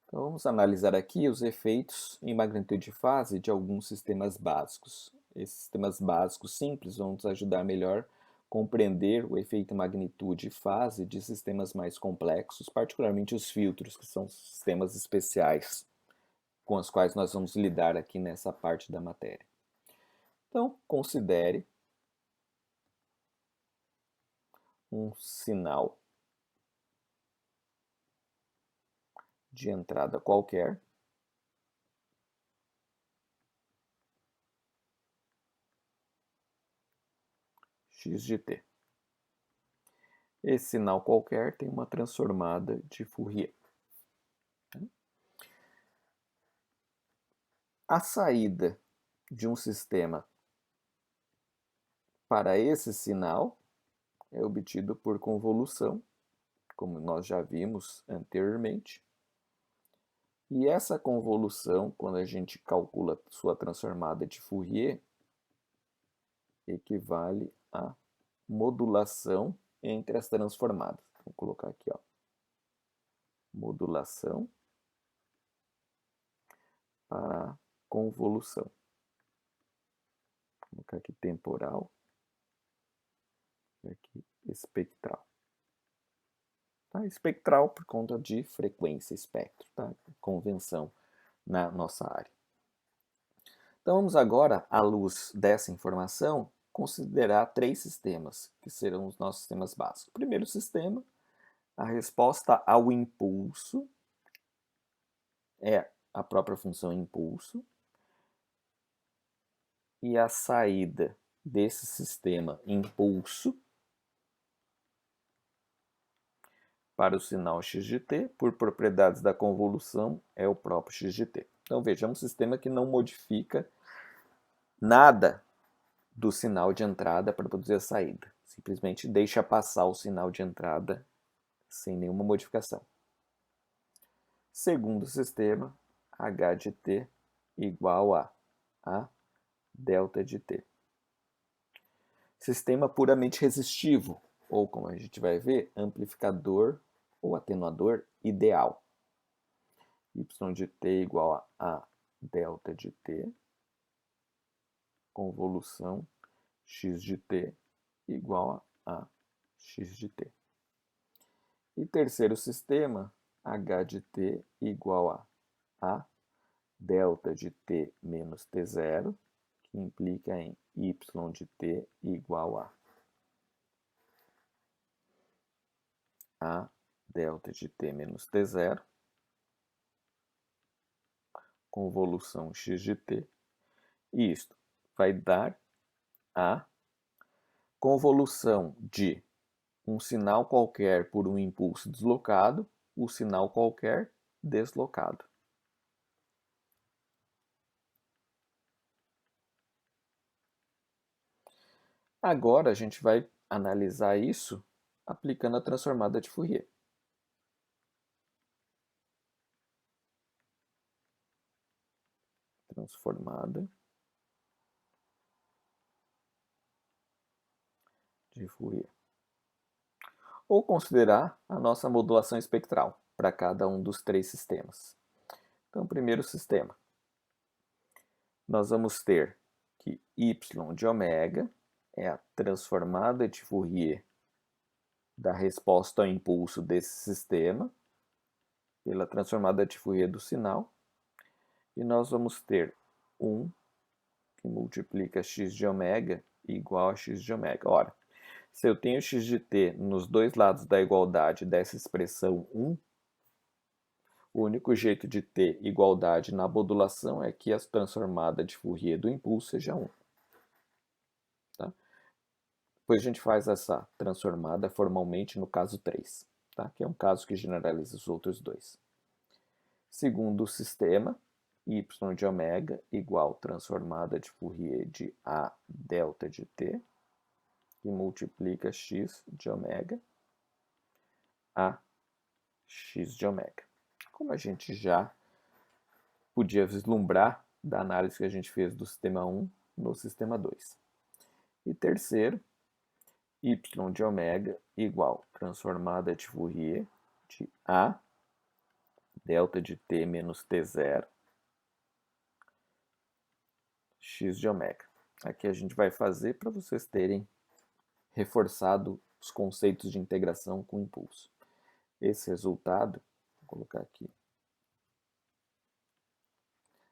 Então, vamos analisar aqui os efeitos em magnitude e fase de alguns sistemas básicos. Esses sistemas básicos simples vão nos ajudar melhor a compreender o efeito em magnitude e fase de sistemas mais complexos, particularmente os filtros, que são sistemas especiais com os quais nós vamos lidar aqui nessa parte da matéria. Então, considere um sinal de entrada qualquer x de t. Esse sinal qualquer tem uma transformada de Fourier. A saída de um sistema para esse sinal é obtido por convolução, como nós já vimos anteriormente. E essa convolução, quando a gente calcula sua transformada de Fourier, equivale à modulação entre as transformadas. Vou colocar aqui, ó, modulação para a convolução. Vou colocar aqui temporal e aqui espectral. Tá? Espectral por conta de frequência, espectro, tá? Convenção na nossa área. Então vamos agora, à luz dessa informação, considerar 3 sistemas, que serão os nossos sistemas básicos. O primeiro sistema, a resposta ao impulso é a própria função impulso, e a saída desse sistema impulso para o sinal x de t, por propriedades da convolução, é o próprio x de t. Então veja, é um sistema que não modifica nada do sinal de entrada para produzir a saída. Simplesmente deixa passar o sinal de entrada sem nenhuma modificação. Segundo sistema, h de t igual a delta de t. Sistema puramente resistivo, ou como a gente vai ver, amplificador ou atenuador ideal. Y de t igual a delta de t, convolução x de t igual a x de t. E terceiro sistema, h de t igual a delta de t menos t0, que implica em y de t igual a delta de t menos t0, convolução x de t, e isto vai dar a convolução de um sinal qualquer por um impulso deslocado, o sinal qualquer deslocado. Agora a gente vai analisar isso aplicando a transformada de Fourier. Transformada de Fourier. Ou considerar a nossa modulação espectral para cada um dos 3 sistemas. Então, primeiro sistema, nós vamos ter que y de ômega é a transformada de Fourier da resposta ao impulso desse sistema pela transformada de Fourier do sinal. E nós vamos ter 1 que multiplica x de ômega igual a x de ômega. Ora, se eu tenho x de t nos dois lados da igualdade dessa expressão 1, o único jeito de ter igualdade na modulação é que a transformada de Fourier do impulso seja 1. Tá? Depois a gente faz essa transformada formalmente no caso 3, tá? Que é um caso que generaliza os outros dois. Segundo o sistema, y de ômega igual transformada de Fourier de a delta de t, que multiplica x de ômega a x de ômega. Como a gente já podia vislumbrar da análise que a gente fez do sistema 1 no sistema 2. E terceiro, y de ômega igual transformada de Fourier de a delta de t menos t0, x de ômega. Aqui a gente vai fazer para vocês terem reforçado os conceitos de integração com impulso. Esse resultado, vou colocar aqui,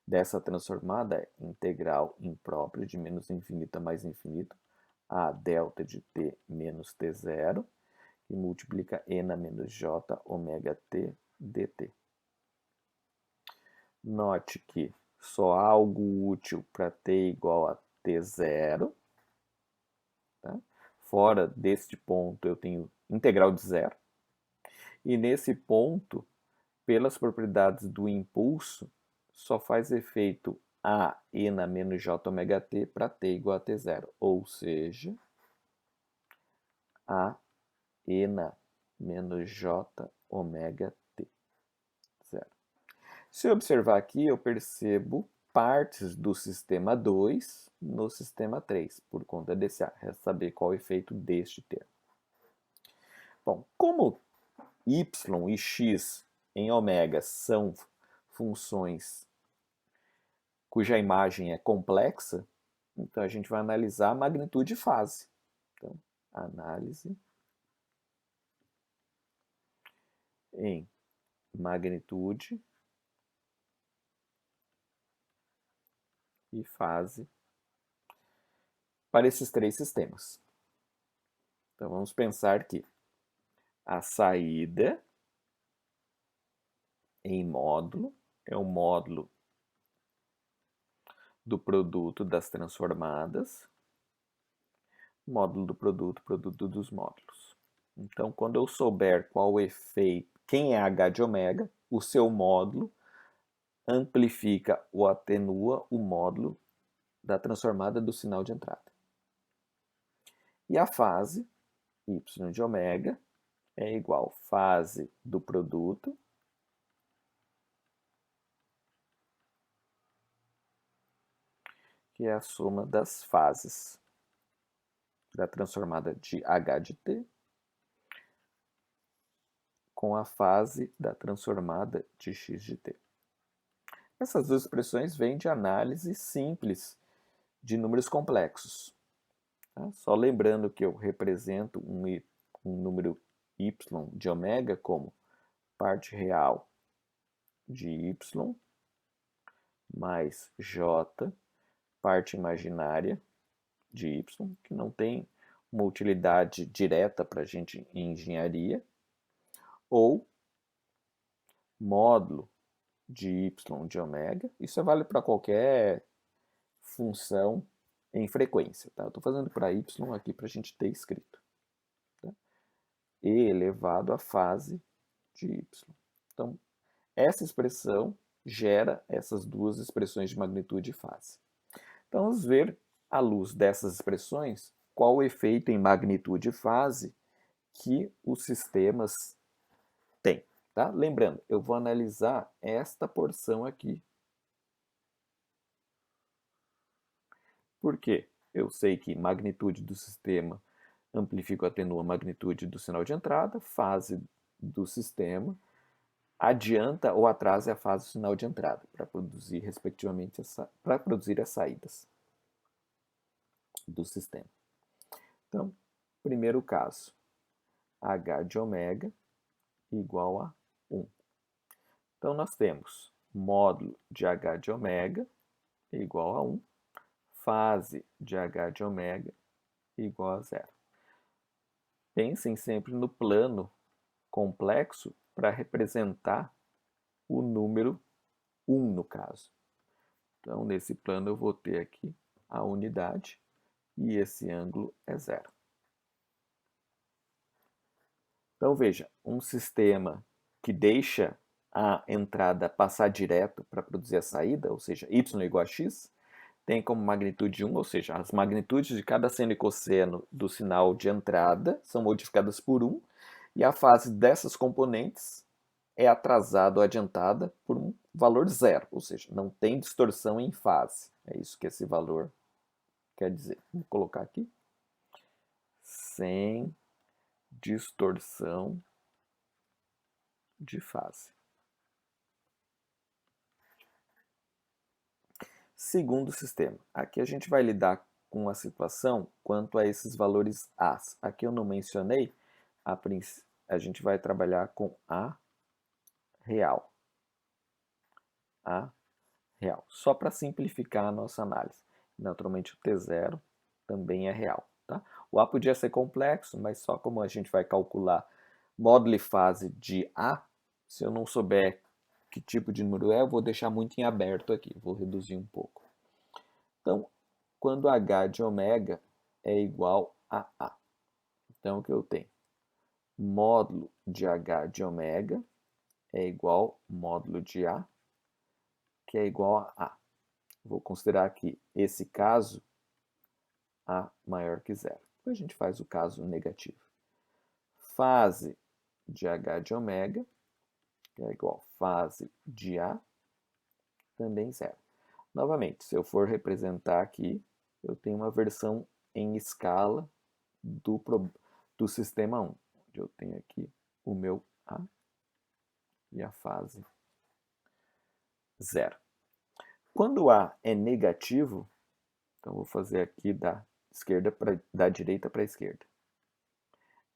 dessa transformada é integral imprópria de menos infinito a mais infinito a delta de t menos t0 e multiplica n menos j ômega t dt. Note que só há algo útil para t igual a t0. Tá? Fora deste ponto eu tenho integral de zero. E nesse ponto, pelas propriedades do impulso, só faz efeito a n menos j ômega t para t igual a t0. Ou seja, a n menos j ômega t. Zero. Se eu observar aqui, eu percebo partes do sistema 2 no sistema 3, por conta desse A. Resta saber qual é o efeito deste termo. Bom, como y e x em ômega são funções cuja imagem é complexa, então a gente vai analisar magnitude e fase. Então, análise em magnitude e fase para esses três sistemas. Então vamos pensar que a saída em módulo é o módulo do produto das transformadas, módulo do produto, produto dos módulos. Então, quando eu souber qual o efeito, quem é h de ômega, o seu módulo amplifica ou atenua o módulo da transformada do sinal de entrada. E a fase, y de ômega, é igual a fase do produto que é a soma das fases da transformada de h de t com a fase da transformada de x de t. Essas duas expressões vêm de análise simples de números complexos. Tá? Só lembrando que eu represento um número y de ômega como parte real de y mais j, parte imaginária de y, que não tem uma utilidade direta para a gente em engenharia, ou módulo de y de ômega. Isso vale para qualquer função em frequência. Tá? Estou fazendo para y aqui para a gente ter escrito. Tá? E elevado à fase de y. Então, essa expressão gera essas duas expressões de magnitude e fase. Então, vamos ver, à luz dessas expressões, qual o efeito em magnitude e fase que os sistemas têm. Tá? Lembrando, eu vou analisar esta porção aqui. Por quê? Eu sei que magnitude do sistema amplifica ou atenua a magnitude do sinal de entrada, fase do sistema adianta ou atrasa a fase do sinal de entrada, para produzir, respectivamente, para produzir as saídas do sistema. Então, primeiro caso, h de ômega igual a 1. Então, nós temos módulo de h de ômega igual a 1, fase de h de ômega igual a 0. Pensem sempre no plano complexo para representar o número 1, no caso. Então, nesse plano eu vou ter aqui a unidade e esse ângulo é 0. Então, veja, um sistema que deixa a entrada passar direto para produzir a saída, ou seja, y igual a x, tem como magnitude 1, ou seja, as magnitudes de cada seno e cosseno do sinal de entrada são modificadas por 1, e a fase dessas componentes é atrasada ou adiantada por um valor 0, ou seja, não tem distorção em fase. É isso que esse valor quer dizer. Vou colocar aqui. Sem distorção de fase. Segundo sistema. Aqui a gente vai lidar com uma situação quanto a esses valores A's. Aqui eu não mencionei, a gente vai trabalhar com A real. A real. Só para simplificar a nossa análise. Naturalmente o T0 também é real. Tá? O A podia ser complexo, mas só como a gente vai calcular módulo e fase de A, se eu não souber que tipo de número é, eu vou deixar muito em aberto aqui, vou reduzir um pouco. Então, quando H de ômega é igual a A. Então, o que eu tenho? Módulo de H de ômega é igual módulo de A, que é igual a A. Vou considerar aqui esse caso A maior que zero. Depois a gente faz o caso negativo. Fase de H de ômega, que é igual a fase de A, também zero. Novamente, se eu for representar aqui, eu tenho uma versão em escala do sistema 1, onde eu tenho aqui o meu A e a fase 0. Quando A é negativo, então vou fazer aqui da direita para a esquerda.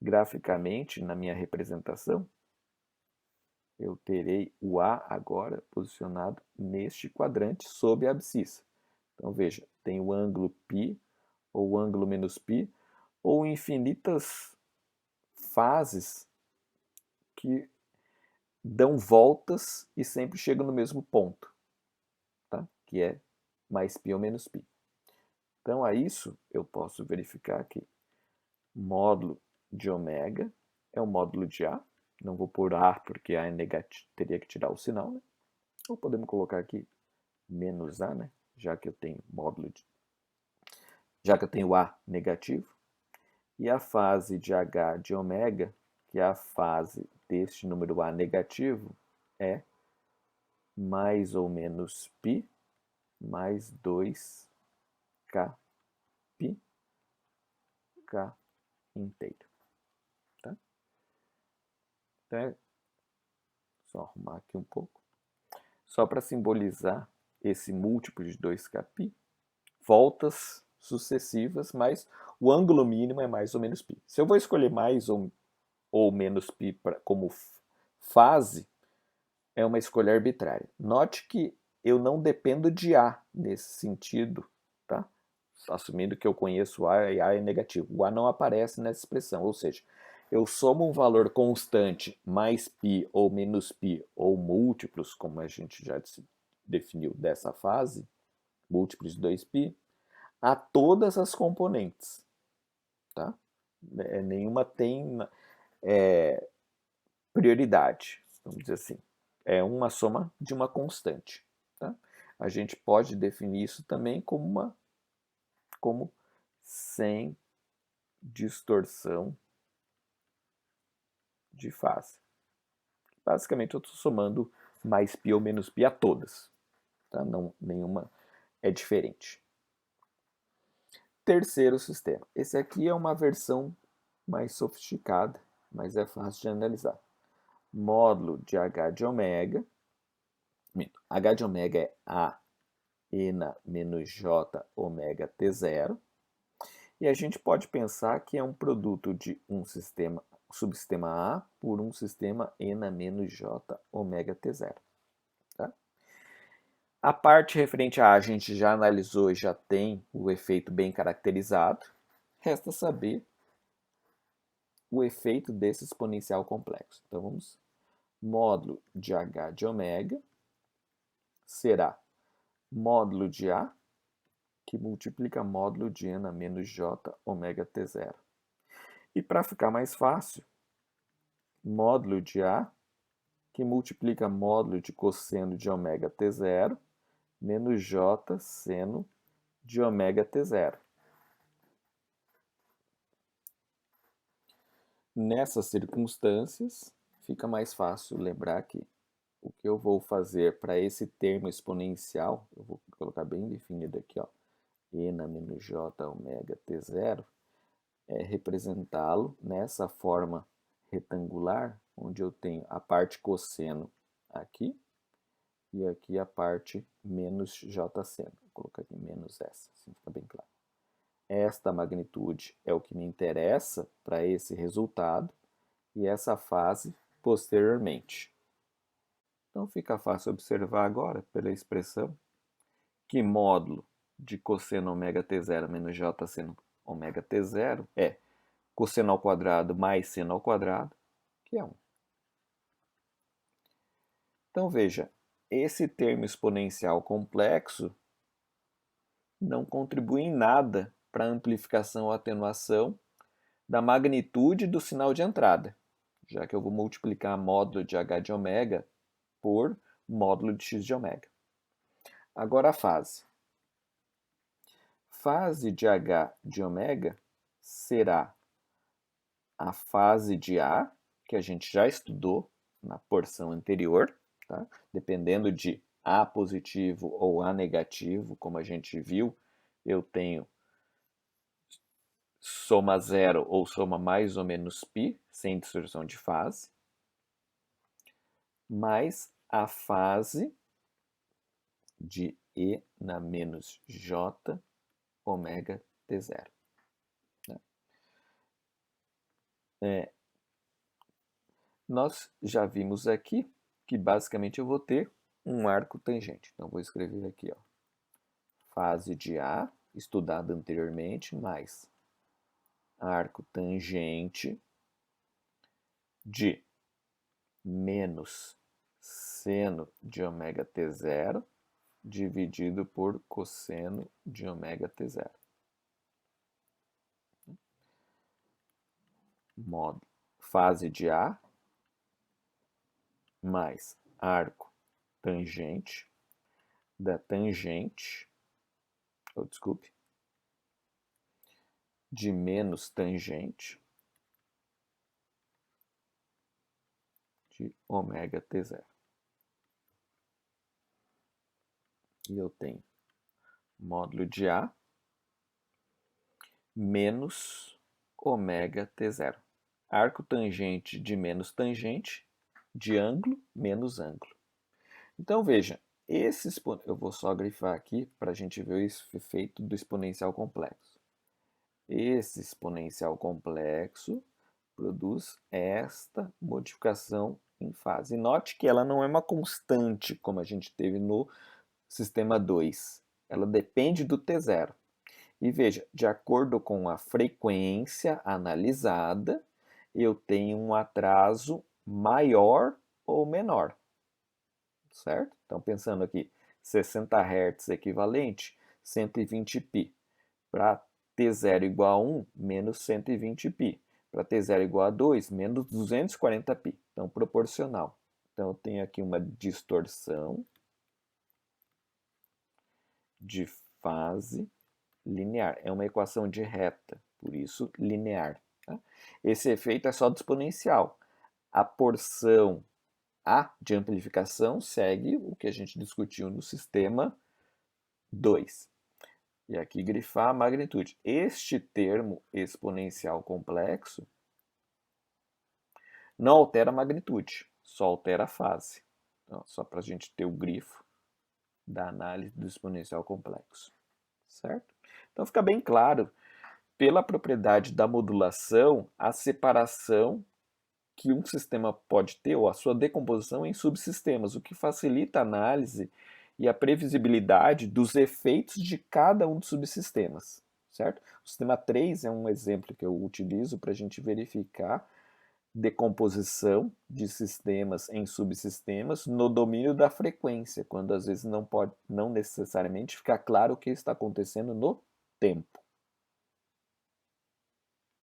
Graficamente, na minha representação, eu terei o A agora posicionado neste quadrante sob a abscissa. Então veja, tem o ângulo π, ou o ângulo menos π, ou infinitas fases que dão voltas e sempre chegam no mesmo ponto, tá? Que é mais π ou menos π. Então, a isso eu posso verificar aqui. Módulo de ômega é o módulo de A. Não vou pôr A porque A é negativo, teria que tirar o sinal, né? Ou podemos colocar aqui menos A, né? Já que eu tenho já que eu tenho A negativo. E a fase de H de ômega, que é a fase deste número A negativo, é mais ou menos π mais 2k π k inteiro. Tá? Então é só arrumar aqui um pouco. Só para simbolizar esse múltiplo de 2k π, voltas sucessivas, mas o ângulo mínimo é mais ou menos π. Se eu vou escolher mais ou menos π como fase, é uma escolha arbitrária. Note que eu não dependo de A nesse sentido, tá? Assumindo que eu conheço A e A é negativo. O A não aparece nessa expressão, ou seja, eu somo um valor constante mais π ou menos π ou múltiplos, como a gente já definiu dessa fase, múltiplos de 2π, a todas as componentes. Tá? Nenhuma tem prioridade, vamos dizer assim. É uma soma de uma constante. Tá? A gente pode definir isso também como sem distorção de fase. Basicamente, eu estou somando mais π ou menos π a todas. Tá? Não, nenhuma é diferente. Terceiro sistema. Esse aqui é uma versão mais sofisticada, mas é fácil de analisar. Módulo de H de ômega. H de ômega é A ena menos J ômega T0. E a gente pode pensar que é um produto de um subsistema A por um sistema ena menos J ômega T0. Tá? A parte referente a A gente já analisou e já tem o efeito bem caracterizado. Resta saber o efeito desse exponencial complexo. Então vamos, módulo de H de ômega será módulo de A, que multiplica módulo de ena menos J ômega T0. E para ficar mais fácil, módulo de A, que multiplica módulo de cosseno de ômega T0 menos J seno de ômega T0. Nessas circunstâncias, fica mais fácil lembrar que o que eu vou fazer para esse termo exponencial, eu vou colocar bem definido aqui, ó, ena menos J ômega T0, é representá-lo nessa forma retangular, onde eu tenho a parte cosseno aqui e aqui a parte menos JC. Vou colocar aqui menos essa, assim fica bem claro. Esta magnitude é o que me interessa para esse resultado e essa fase posteriormente. Então fica fácil observar agora, pela expressão, que módulo de cosseno ômega t0 menos j seno ômega t0 é cosseno ao quadrado mais seno ao quadrado, que é 1. Então veja, esse termo exponencial complexo não contribui em nada para a amplificação ou atenuação da magnitude do sinal de entrada, já que eu vou multiplicar módulo de h de ômega por módulo de x de ômega. Agora a fase. Fase de h de ômega será a fase de A, que a gente já estudou na porção anterior, tá? Dependendo de A positivo ou A negativo, como a gente viu, eu tenho soma zero ou soma mais ou menos π, sem distorção de fase, mais a fase de E na menos J ômega T0. Nós já vimos aqui que basicamente eu vou ter um arco tangente. Então vou escrever aqui, ó, fase de A, estudada anteriormente, mais arco tangente de menos seno de ômega t0 dividido por cosseno de ômega t0. Modo fase de A mais arco tangente da tangente, desculpe, de menos tangente de ômega t0. E eu tenho módulo de A menos ômega t0. Arco tangente de menos tangente de ângulo menos ângulo. Então veja, eu vou só grifar aqui para a gente ver o efeito do exponencial complexo. Esse exponencial complexo produz esta modificação em fase. Note que ela não é uma constante, como a gente teve no sistema 2. Ela depende do T0. E veja, de acordo com a frequência analisada, eu tenho um atraso maior ou menor. Certo? Então, pensando aqui, 60 Hz equivalente, 120π. Para T0 igual a 1, menos 120π. Para T0 igual a 2, menos 240π. Então, proporcional. Então, eu tenho aqui uma distorção de fase linear. É uma equação de reta, por isso linear. Tá? Esse efeito é só do exponencial. A porção A de amplificação segue o que a gente discutiu no sistema 2. E aqui grifar a magnitude. Este termo exponencial complexo não altera a magnitude, só altera a fase. Então, só para a gente ter o grifo da análise do exponencial complexo. Certo? Então fica bem claro, pela propriedade da modulação, a separação que um sistema pode ter, ou a sua decomposição em subsistemas, o que facilita a análise e a previsibilidade dos efeitos de cada um dos subsistemas, certo? O sistema 3 é um exemplo que eu utilizo para a gente verificar decomposição de sistemas em subsistemas no domínio da frequência, quando às vezes não necessariamente ficar claro o que está acontecendo no tempo.